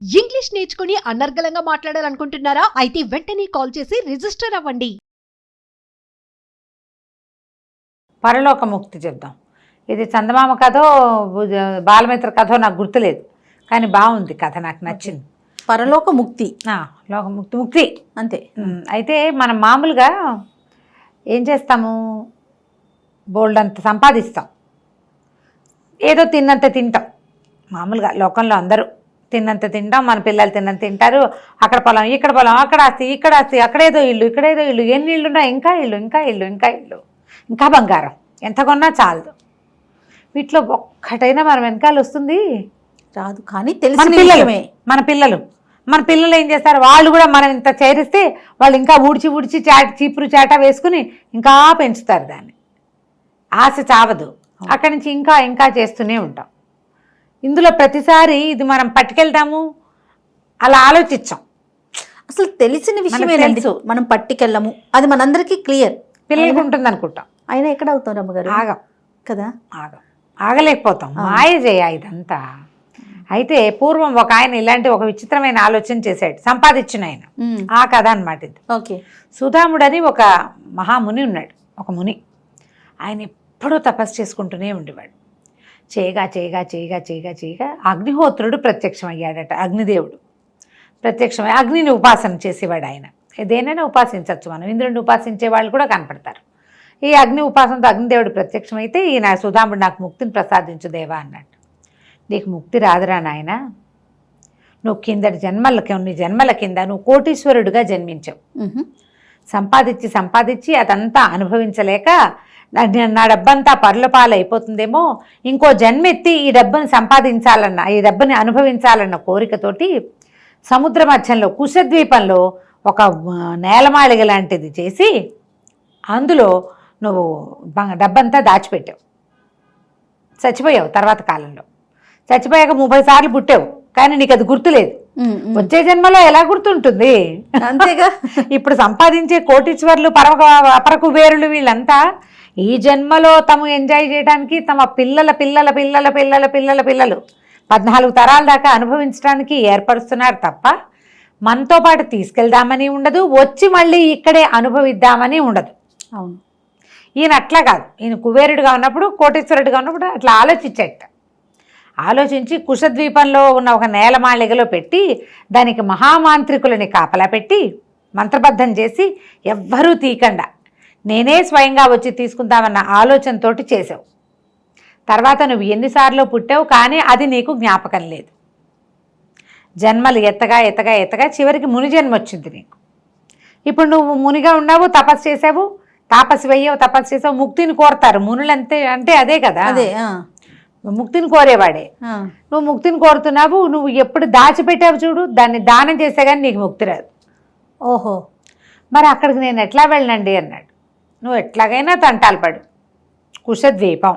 English నేర్చుకుని అనర్గళంగా మాట్లాడాలనుకుంటున్నారా? అయితే వెంటనే కాల్ చేసి రిజిస్టర్ అవ్వండి. పరలోకముక్తి చెప్దాం. ఇది చందమామ కథో బాలమిత్ర కథో నాకు గుర్తులేదు, కానీ బాగుంది కథ, నాకు నచ్చింది. పరలోక ముక్తి, ముక్తి అంతే. అయితే మనం మామూలుగా ఏం చేస్తాము, బోల్డ్ అంత సంపాదిస్తాం, ఏదో తిన్నంత తింటాం. మామూలుగా లోకంలో అందరూ తిన్నంత తింటాం, మన పిల్లలు తిన్నంత తింటారు. అక్కడ పొలం, ఇక్కడ పొలం, అక్కడ ఆస్తి, ఇక్కడ ఆస్తి, అక్కడేదో ఇల్లు, ఇక్కడేదో ఇల్లు, ఎన్ని ఇళ్ళు ఉన్నా ఇంకా ఇల్లు, ఇంకా ఇల్లు, ఇంకా ఇల్లు, ఇంకా బంగారం, ఎంత కొన్నా చాలదు. వీటిలో ఒక్కటైనా మన వెనకాల వస్తుంది రాదు. కానీ తెలిసిన మన పిల్లలు ఏం చేస్తారు, వాళ్ళు కూడా మనం ఇంత చేరిస్తే వాళ్ళు ఇంకా ఊడ్చి చీపురు చాట వేసుకుని ఇంకా పెంచుతారు దాన్ని. ఆశ చావదు, అక్కడి నుంచి ఇంకా ఇంకా చేస్తూనే ఉంటాం. ఇందులో ప్రతిసారి ఇది మనం పట్టుకెళ్తాము, అలా ఆలోచించాం. అసలు తెలిసిన విషయమే తెలుసు, మనం పట్టుకెళ్ళము, అది మనందరికీ క్లియర్. పిల్లలకు ఉంటుంది అనుకుంటాం, అయినా ఎక్కడ అవుతాం రమ్మగారు, ఆగం కదా, ఆగలేకపోతాం. మాయ చేయ ఇదంతా. అయితే పూర్వం ఒక ఆయన ఇలాంటి ఒక విచిత్రమైన ఆలోచన చేశాడు, సంపాదించిన ఆయన. ఆ కథ అనమాట ఇది. ఓకే. సుధాముడని ఒక మహాముని ఉన్నాడు, ఒక ముని. ఆయన ఎప్పుడూ తపస్సు చేసుకుంటూనే ఉండేవాడు. చేయగా అగ్నిహోత్రుడు ప్రత్యక్షమయ్యాడట. అగ్నిదేవుడు ప్రత్యక్షమై అగ్నిని ఉపాసన చేసేవాడు ఆయన. దేనైనా ఉపాసించవచ్చు మనం, ఇంద్రుడిని ఉపాసించే వాళ్ళు కూడా కనపడతారు. ఈ అగ్ని ఉపాసనతో అగ్నిదేవుడు ప్రత్యక్షమైతే ఈయన సుధాముడు నాకు ముక్తిని ప్రసాదించు దేవా అన్నట్టు. నీకు ముక్తి రాదురా నాయన, నువ్వు నీ జన్మల కింద నువ్వు కోటీశ్వరుడిగా జన్మించావు. సంపాదించి అదంతా అనుభవించలేక నా డబ్బంతా పర్లపాలు అయిపోతుందేమో, ఇంకో జన్మెత్తి ఈ డబ్బుని సంపాదించాలన్న, ఈ డబ్బుని అనుభవించాలన్న కోరికతోటి సముద్ర మధ్యంలో కుశద్వీపంలో ఒక నేలమాళిగ లాంటిది చేసి అందులో నువ్వు డబ్బంతా దాచిపెట్టావు. చచ్చిపోయావు. తర్వాత కాలంలో చచ్చిపోయాక 30 సార్లు పుట్టావు, కానీ నీకు అది గుర్తులేదు. వచ్చే జన్మలో ఎలా గుర్తుంటుంది? అంతేగా. ఇప్పుడు సంపాదించే కోటీశ్వర్లు, అపర కుబేరులు వీళ్ళంతా ఈ జన్మలో తాము ఎంజాయ్ చేయడానికి తమ పిల్లల 14 తరాల దాకా అనుభవించడానికి ఏర్పరుస్తున్నారు తప్ప మనతో పాటు తీసుకెళ్దామని ఉండదు, వచ్చి మళ్ళీ ఇక్కడే అనుభవిద్దామని ఉండదు. అవును. ఈయన అట్లా కాదు. ఈయన కుబేరుడిగా ఉన్నప్పుడు, కోటీశ్వరుడిగా ఉన్నప్పుడు అట్లా ఆలోచించి కుశద్వీపంలో ఉన్న ఒక నేలమాళిగలో పెట్టి దానికి మహామాంత్రికులని కాపలా పెట్టి మంత్రబద్ధం చేసి ఎవ్వరూ తీయకుండా నేనే స్వయంగా వచ్చి తీసుకుందామన్న ఆలోచనతోటి చేసావు. తర్వాత నువ్వు ఎన్నిసార్లు పుట్టావు, కానీ అది నీకు జ్ఞాపకం లేదు. జన్మలు ఎత్తగా చివరికి ముని జన్మ వచ్చింది నీకు. ఇప్పుడు నువ్వు మునిగా ఉన్నావు, తపస్సు చేసావు, తపస్సు చేసావు, ముక్తిని కోరతారు మునులు. అంటే అదే కదా, అదే ముక్తిని కోరేవాడే. నువ్వు ముక్తిని కోరుతున్నావు, నువ్వు ఎప్పుడు దాచిపెట్టావు చూడు, దాన్ని దానం చేస్తే కానీ నీకు ముక్తి రాదు. ఓహో, మరి అక్కడికి నేను ఎట్లా వెళ్ళనండి అన్నాడు. నువ్వు ఎట్లాగైనా తంటాలు పడు. కుశద్వీపం,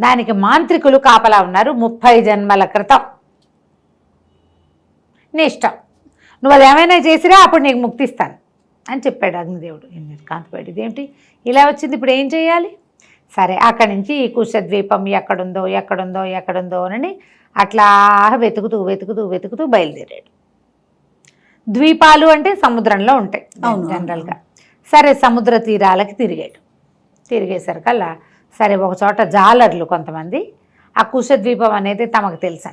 దానికి మాంత్రికులు కాపలా ఉన్నారు 30 జన్మల క్రితం. నీ ఇష్టం, నువ్వు అది ఏమైనా చేసిరా అప్పుడు నీకు ముక్తి ఇస్తాను అని చెప్పాడు అగ్నిదేవుడు. కాంతిపేట ఇదేమిటి ఇలా వచ్చింది, ఇప్పుడు ఏం చేయాలి? సరే, అక్కడి నుంచి ఈ కుశద్వీపం ఎక్కడుందో అని అట్లా వెతుకుతూ బయలుదేరాడు. ద్వీపాలు అంటే సముద్రంలో ఉంటాయి జనరల్గా. సరే, సముద్ర తీరాలకి తిరిగేసరికల్లా సరే ఒక చోట జాలర్లు కొంతమంది ఆ కుశద్వీపం అనేది తమకు తెలుసు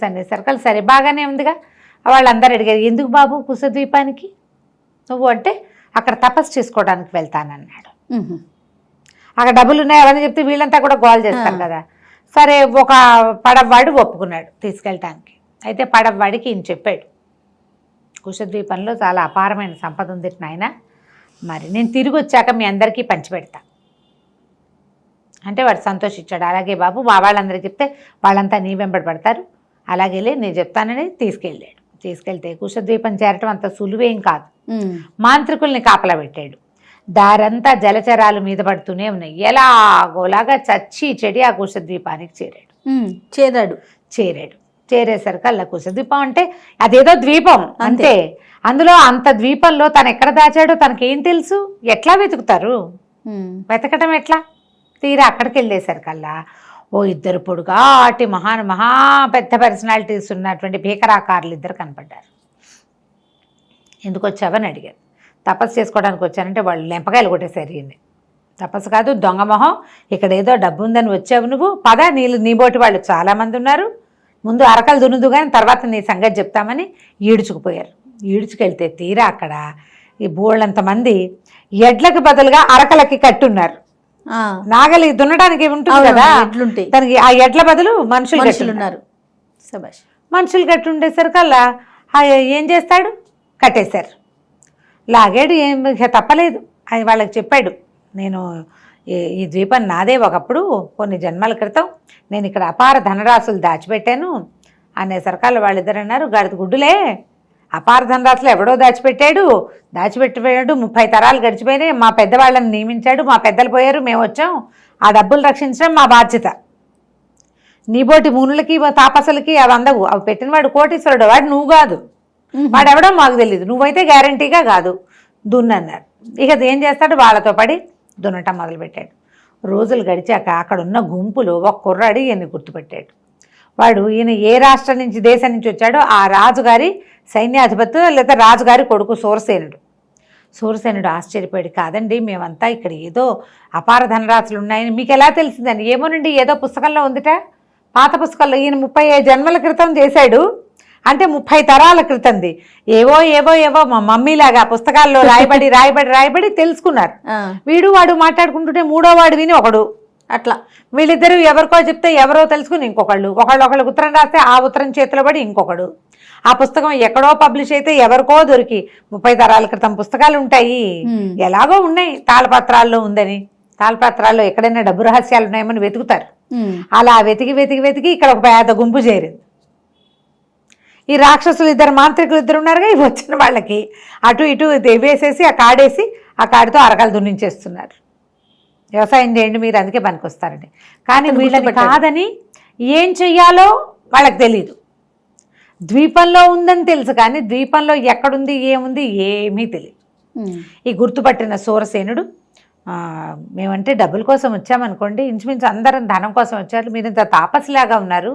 అనేసరికల్లా సరే బాగానే ఉందిగా. వాళ్ళందరూ అడిగారు, ఎందుకు బాబు కుశద్వీపానికి నువ్వు అంటే, అక్కడ తపస్సు చేసుకోవడానికి వెళ్తానన్నాడు. అక్కడ డబ్బులు ఉన్నాయి అవన్నీ చెప్తే వీళ్ళంతా కూడా గోల్ చేస్తారు కదా. సరే, ఒక పడవవాడు ఒప్పుకున్నాడు తీసుకెళ్ళటానికి. అయితే పడవవాడికి ఈయన చెప్పాడు, కుశద్వీపంలో చాలా అపారమైన సంపద ఉంది నాయన, మరి నేను తిరిగి వచ్చాక మీ అందరికీ పంచిపెడతా అంటే వాడు సంతోషించాడు. అలాగే బాబు, మా వాళ్ళందరికీ చెప్తే వాళ్ళంతా నీ వెంబడి పడతారు, అలాగేలే నేను చెప్తానని తీసుకెళ్తే కుశద్వీపం చేరటం అంత సులువేం కాదు. మాంత్రికుల్ని కాపలా పెట్టాడు. దారంతా జలచరాలు మీద పడుతూనే ఉన్నాయి. ఎలాగోలాగా చచ్చి చెడి ఆ కుశద్వీపానికి చేరాడు. చేరేసరికల్లా కుశద్వీపం అంటే అదేదో ద్వీపం అంతే. అందులో అంత ద్వీపంలో తను ఎక్కడ దాచాడో తనకేం తెలుసు? ఎట్లా వెతుకుతారు? వెతకటం ఎట్లా? తీరా అక్కడికి వెళ్ళేసరికల్లా ఓ ఇద్దరు పొడుగాటి మహా పెద్ద పర్సనాలిటీస్ ఉన్నటువంటి భీకరాకారులు ఇద్దరు కనపడ్డారు. ఎందుకు వచ్చావని అడిగారు. తపస్సు చేసుకోవడానికి వచ్చానంటే వాళ్ళు లెంపకాయలు కొట్టేశారు. ఈయన్ని తపస్సు కాదు, దొంగ మొహం, ఇక్కడ ఏదో డబ్బు ఉందని వచ్చావు నువ్వు, పద నీ బోటి వాళ్ళు చాలామంది ఉన్నారు, ముందు అరకలు దున్నుదు కానీ తర్వాత నీ సంగతి చెప్తామని ఈడ్చుకుపోయారు. ఈడ్చుకెళ్తే తీరా అక్కడ ఈ బోళ్ళంతమంది ఎడ్లకు బదులుగా అరకలకి కట్టున్నారు. నాగలి దున్నడానికి ఉంటుంది కదా, దానికి ఆ ఎడ్ల బదులు మనుషులు ఉన్నారు. మనుషులు కట్టుండేసరికల్లా ఏం చేస్తాడు, కట్టేశారు. లాగాడు, ఏం తప్పలేదు. ఆయన వాళ్ళకి చెప్పాడు, నేను ఈ ద్వీపం నాదే ఒకప్పుడు కొన్ని జన్మల క్రితం, నేను ఇక్కడ అపార ధనరాశులు దాచిపెట్టాను అనేసరికల్లా వాళ్ళిద్దరు అన్నారు, గడిత గుడ్డులే, అపార ధనరాశులు ఎవడో దాచిపెట్టాడు 30 తరాలు గడిచిపోయినాయి, మా పెద్దవాళ్ళని నియమించాడు, మా పెద్దలు పోయారు, మేము వచ్చాం, ఆ డబ్బులు రక్షించడం మా బాధ్యత. నీబోటి మునులకి తాపసులకి అవి అందవు, అవి పెట్టినవాడు కోటీశ్వరుడు, వాడు నువ్వు కాదు, వాడెవడో మాకు తెలియదు, నువ్వైతే గ్యారంటీగా కాదు దున్నన్నారు. ఇక ఏం చేస్తాడు, వాళ్ళతో పడి దున్నటం మొదలుపెట్టాడు. రోజులు గడిచాక అక్కడ ఉన్న గుంపులు ఒక కుర్రాడి ఈయన్ని గుర్తుపెట్టాడు. వాడు ఈయన ఏ రాష్ట్రం నుంచి దేశం నుంచి వచ్చాడో ఆ రాజుగారి సైన్యాధిపతి లేదా రాజుగారి కొడుకు సూరసేనుడు ఆశ్చర్యపోయాడు. కాదండి, మేమంతా ఇక్కడ ఏదో అపార ధనరాశులు ఉన్నాయని మీకు ఎలా తెలిసిందని. ఏమోనండి, ఏదో పుస్తకంలో ఉందిట, పాత పుస్తకంలో, ఈయన 35 జన్మల క్రితం చేశాడు అంటే 30 తరాల క్రితంది, ఏవో మా మమ్మీలాగా పుస్తకాల్లో రాయబడి తెలుసుకున్నారు. వాడు మాట్లాడుకుంటుంటే మూడో వాడు విని ఒకడు, అట్లా వీళ్ళిద్దరూ ఎవరికో చెప్తే ఎవరో తెలుసుకుని ఒకళ్ళు ఉత్తరం రాస్తే ఆ ఉత్తరం చేతిలో పడి ఇంకొకడు, ఆ పుస్తకం ఎక్కడో పబ్లిష్ అయితే ఎవరికో దొరికి 30 తరాల క్రితం పుస్తకాలు ఉంటాయి, ఎలాగో ఉన్నాయి, తాళపత్రాల్లో ఉందని, తాళపత్రాల్లో ఎక్కడైనా డబ్బు రహస్యాలు ఉన్నాయేమని వెతుకుతారు. అలా వెతికి ఇక్కడ ఒక పెద్ద గుంపు చేరింది. ఈ రాక్షసులు ఇద్దరు మాంత్రికులు ఇద్దరు ఉన్నారుగా, ఇవి వచ్చిన వాళ్ళకి అటు ఇటు వేసేసి ఆ కాడేసి ఆ కాడితో అరకాలు దున్నించేస్తున్నారు. వ్యవసాయం చేయండి మీరు, అందుకే పనికొస్తారండి. కానీ వీళ్ళని కాదని ఏం చెయ్యాలో వాళ్ళకి తెలీదు. ద్వీపంలో ఉందని తెలుసు కానీ ద్వీపంలో ఎక్కడుంది ఏముంది ఏమీ తెలియదు. ఈ గుర్తుపట్టిన సూరసేనుడు, మేమంటే డబ్బుల కోసం వచ్చామనుకోండి, ఇంచుమించు అందరం ధనం కోసం వచ్చారు, మీరు ఇంత తాపసిలాగా ఉన్నారు,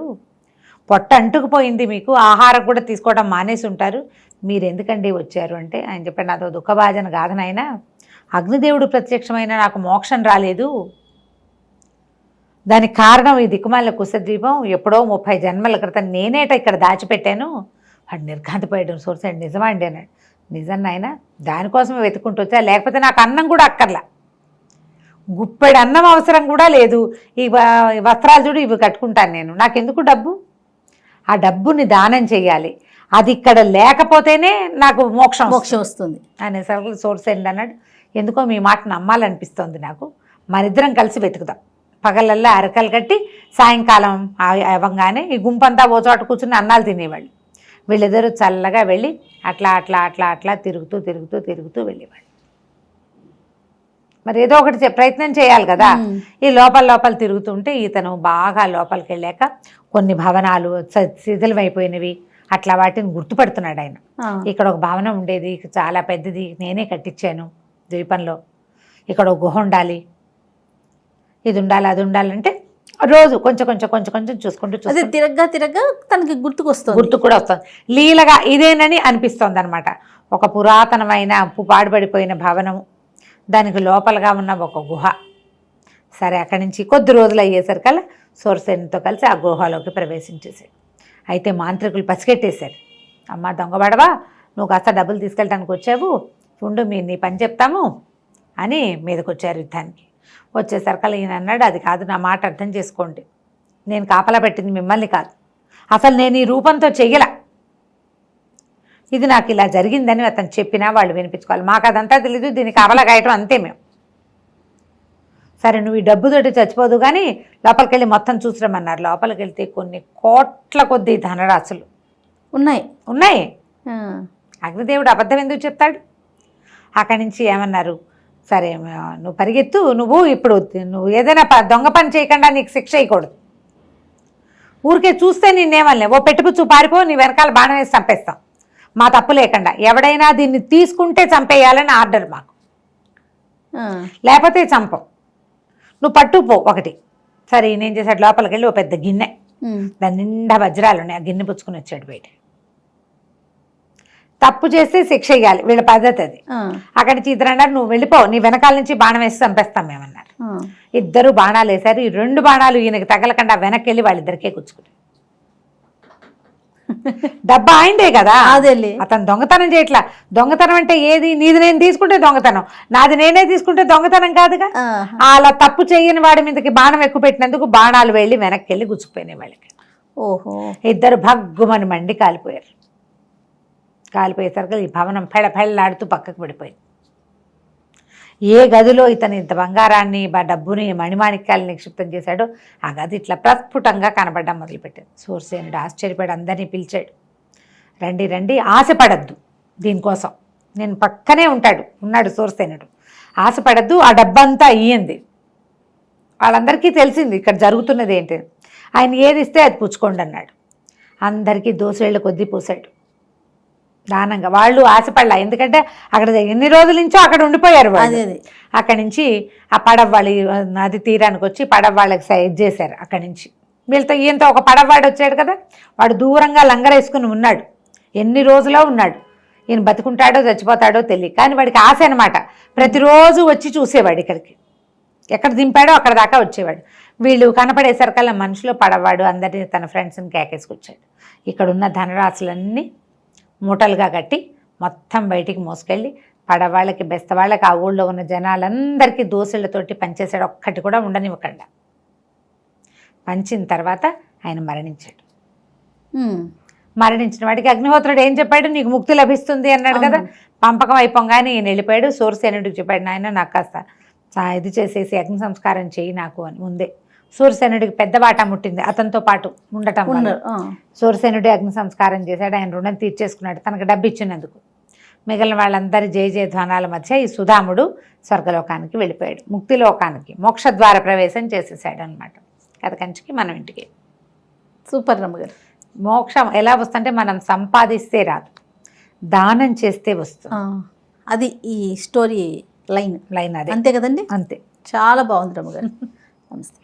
పొట్ట అంటుకుపోయింది, మీకు ఆహారం కూడా తీసుకోవడం మానేసి ఉంటారు, మీరు ఎందుకండి వచ్చారు అంటే ఆయన చెప్పాడు, నాతో దుఃఖభాజన కాదనైనా, అగ్నిదేవుడు ప్రత్యక్షమైన నాకు మోక్షం రాలేదు, దానికి కారణం ఈ దిక్కుమాల కుశద్వీపం, ఎప్పుడో 30 జన్మల క్రితం నేనేట ఇక్కడ దాచిపెట్టాను. వాడు నిర్ఘాంతపోయాడు. సూరసేనుడు నిజమా అండి అన్నాడు. నిజం నాయన, దానికోసమే వెతుక్కుంటూ వచ్చా, లేకపోతే నాకు అన్నం కూడా అక్కర్లా, గుప్పెడు అన్నం అవసరం కూడా లేదు, ఈ వస్త్రాలు చూడు ఇవి కట్టుకుంటాను నేను, నాకెందుకు డబ్బు, ఆ డబ్బుని దానం చేయాలి, అది ఇక్కడ లేకపోతేనే నాకు మోక్షం వస్తుంది అనేసరికి సూరసేనుడు అన్నాడు, ఎందుకో మీ మాట నమ్మాలనిపిస్తోంది నాకు, మనిద్దరం కలిసి వెతుకుదాం. పగలల్లా అరకలు కట్టి సాయంకాలం అవ్వగానే ఈ గుంపంతా ఓ చోట కూర్చుని అన్నాలు తినేవాళ్ళు. వీళ్ళిద్దరూ చల్లగా వెళ్ళి అట్లా తిరుగుతూ వెళ్ళేవాళ్ళు. మరి ఏదో ఒకటి ప్రయత్నం చేయాలి కదా. ఈ లోపల తిరుగుతుంటే ఇతను బాగా లోపలికి వెళ్ళాక కొన్ని భవనాలు శిథిలమైపోయినవి అట్లా వాటిని గుర్తుపడుతున్నాడు ఆయన. ఇక్కడ ఒక భవనం ఉండేది, చాలా పెద్దది, నేనే కట్టించాను ద్వీపంలో, ఇక్కడ ఒక గుహ ఉండాలి, ఇది ఉండాలి, అది ఉండాలంటే రోజు కొంచెం చూసుకుంటూ తిరగ్గా తనకి గుర్తు కూడా వస్తుంది, లీలగా ఇదేనని అనిపిస్తోంది అనమాట. ఒక పురాతనమైన పాడుపడిపోయిన భవనము, దానికి లోపలగా ఉన్న ఒక గుహ. సరే, అక్కడి నుంచి కొద్ది రోజులు అయ్యేసరికల్లా సూరసేనుడితో కలిసి ఆ గుహలోకి ప్రవేశించేసాడు. అయితే మాంత్రికులు పసిగట్టేశారు. అమ్మ దొంగబడవా, నువ్వు కాస్త డబ్బులు తీసుకెళ్ళడానికి వచ్చావు, ఉండు నీ పని చెప్తాము అని మీదకి వచ్చారు యుద్ధానికి. వచ్చేసరికల్లా ఈయన అన్నాడు, అది కాదు, నా మాట అర్థం చేసుకోండి, నేను కాపలా పెట్టింది మిమ్మల్ని కాదు, అసలు నేను ఈ రూపంతో చెయ్యలా, ఇది నాకు ఇలా జరిగిందని అతను చెప్పినా వాళ్ళు వినిపించుకోవాలి, మాకు అదంతా తెలీదు, దీనికి కాపలా కాయటం అంతే మేము. సరే, నువ్వు ఈ డబ్బుతోటి చచ్చిపోదు కానీ లోపలికి వెళ్ళి మొత్తం చూసిరమ్మన్నారు. లోపలికి వెళ్తే కొన్ని కోట్ల కొద్ది ధనరాశులు ఉన్నాయి. అగ్నిదేవుడు అబద్ధం ఎందుకు చెప్తాడు? అక్కడి నుంచి ఏమన్నారు, సరే నువ్వు పరిగెత్తు, నువ్వు ఏదైనా దొంగ పని చేయకుండా నీకు శిక్ష వేయకూడదు, ఊరికే చూస్తే నిన్నేమల్లే, ఓ పెట్టుపుచ్చు పారిపో, నీ వెనకాల బాణం వేసి చంపేస్తాం, మా తప్పు లేకుండా, ఎవడైనా దీన్ని తీసుకుంటే చంపేయాలని ఆర్డర్ మాకు, లేకపోతే చంపం, నువ్వు పట్టుపో ఒకటి సరే ఈయన ఏం చేశాడు, లోపలికి వెళ్ళి ఓ పెద్ద గిన్నె, దాని నిండా వజ్రాలు ఉన్నాయి, ఆ గిన్నె పుచ్చుకుని వచ్చాడు బయట. తప్పు చేస్తే శిక్ష ఇవ్వాలి, వీళ్ళ పద్ధతి అది. అక్కడి నుంచి ఇద్దరు అన్నారు, నువ్వు వెళ్ళిపో, నీ వెనకాల నుంచి బాణం వేసి చంపేస్తాం మేమన్నారు. ఇద్దరు బాణాలు వేశారు. ఈ 2 బాణాలు ఈయనకి తగలకుండా వెనక్కి వెళ్ళి వాళ్ళిద్దరికే కూర్చుకుని. డబ్బా ఆయనదే కదా, అదేలే. అతను దొంగతనం చేయట్లా. దొంగతనం అంటే ఏది, నీది నేను తీసుకుంటే దొంగతనం, నాది నేనే తీసుకుంటే దొంగతనం కాదుగా. అలా తప్పు చేయని వాడి మీదకి బాణం ఎక్కువ పెట్టినందుకు బాణాలు వెళ్ళి వెనక్కి వెళ్ళి గుచ్చుకుపోయినాయి వాళ్ళకి. ఓహో. ఇద్దరు భగ్గుమని మండి కాలిపోయారు. కాలిపోయేసరికి ఈ భవనం పెళ్ళాడుతూ పక్కకు పడిపోయింది. ఏ గదిలో ఇతను ఇంత బంగారాన్ని డబ్బుని మణిమాణిక్యాలు నిక్షిప్తం చేశాడో ఆ గది ఇట్లా ప్రస్ఫుటంగా కనబడడం మొదలుపెట్టాడు. సూర్యసేనుడు ఆశ్చర్యపడి అందరినీ పిలిచాడు, రండి రండి, ఆశపడద్దు, దీనికోసం నేను పక్కనే ఉన్నాడు సూర్యసేనుడు, ఆశపడద్దు, ఆ డబ్బంతా ఇయ్యింది. వాళ్ళందరికీ తెలిసింది ఇక్కడ జరుగుతున్నది ఏంటి. ఆయన ఏది ఇస్తే అది పుచ్చుకోండి అన్నాడు. అందరికీ దోసేళ్ల కొద్దీ పూసాడు దానంగా. వాళ్ళు ఆశపడలా, ఎందుకంటే అక్కడ ఎన్ని రోజుల నుంచో అక్కడ ఉండిపోయారు వాళ్ళు. అక్కడి నుంచి ఆ పడవ నది తీరానికి వచ్చి పడవ వాళ్ళకి సైజ్ చేశారు. అక్కడి నుంచి వీళ్ళతో ఈయంతో ఒక పడవవాడు వచ్చాడు కదా, వాడు దూరంగా లంగరేసుకుని ఉన్నాడు. ఎన్ని రోజులో ఉన్నాడు. ఈయన బతుకుంటాడో చచ్చిపోతాడో తెలియదు, కానీ వాడికి ఆశ అనమాట. ప్రతిరోజు వచ్చి చూసేవాడు ఇక్కడికి, ఎక్కడ దింపాడో అక్కడ దాకా వచ్చేవాడు. వీళ్ళు కనపడేసరికల్లా మనుషులు పడవవాడు అందరినీ తన ఫ్రెండ్స్ని కేకేసుకొచ్చాడు. ఇక్కడున్న ధనరాశులన్నీ మూటలుగా కట్టి మొత్తం బయటికి మోసుకెళ్ళి పడవాళ్ళకి బెస్తవాళ్ళకి ఆ ఊళ్ళో ఉన్న జనాలందరికీ దోశలతోటి పంచేశాడు, ఒక్కటి కూడా ఉండనివ్వకుండా. పంచిన తర్వాత ఆయన మరణించాడు. మరణించిన వాడికి అగ్నిహోత్రుడు ఏం చెప్పాడు, నీకు ముక్తి లభిస్తుంది అన్నాడు కదా. పంపకం అయిపోగానే ఈయన వెళ్ళిపోయాడు. సూర్యసేనుడికి చెప్పాడు, నాయన నాకు కాస్త ఇది చేసేసి అగ్ని సంస్కారం చేయి నాకు అని. ముందే సూర్యసేనుడికి పెద్ద వాటా ముట్టింది అతనితో పాటు ఉండటం వల్ల. సూర్యసేనుడి అగ్ని సంస్కారం చేశాడు, ఆయన రుణం తీర్చేసుకున్నాడు తనకు డబ్బు ఇచ్చినందుకు. మిగిలిన వాళ్ళందరి జయ ధ్వానాల మధ్య ఈ సుధాముడు స్వర్గలోకానికి వెళ్ళిపోయాడు, ముక్తిలోకానికి మోక్షద్వార ప్రవేశం చేసేసాడు అనమాట. కథ కంచికి మనం ఇంటికి. సూపర్ రమ్మగారు. మోక్షం ఎలా వస్తుంటే మనం సంపాదిస్తే రాదు, దానం చేస్తే వస్తుంది. అది ఈ స్టోరీ లైన్ అదే అంతే కదండి. అంతే. చాలా బాగుంది రమ్మగారు. నమస్తే.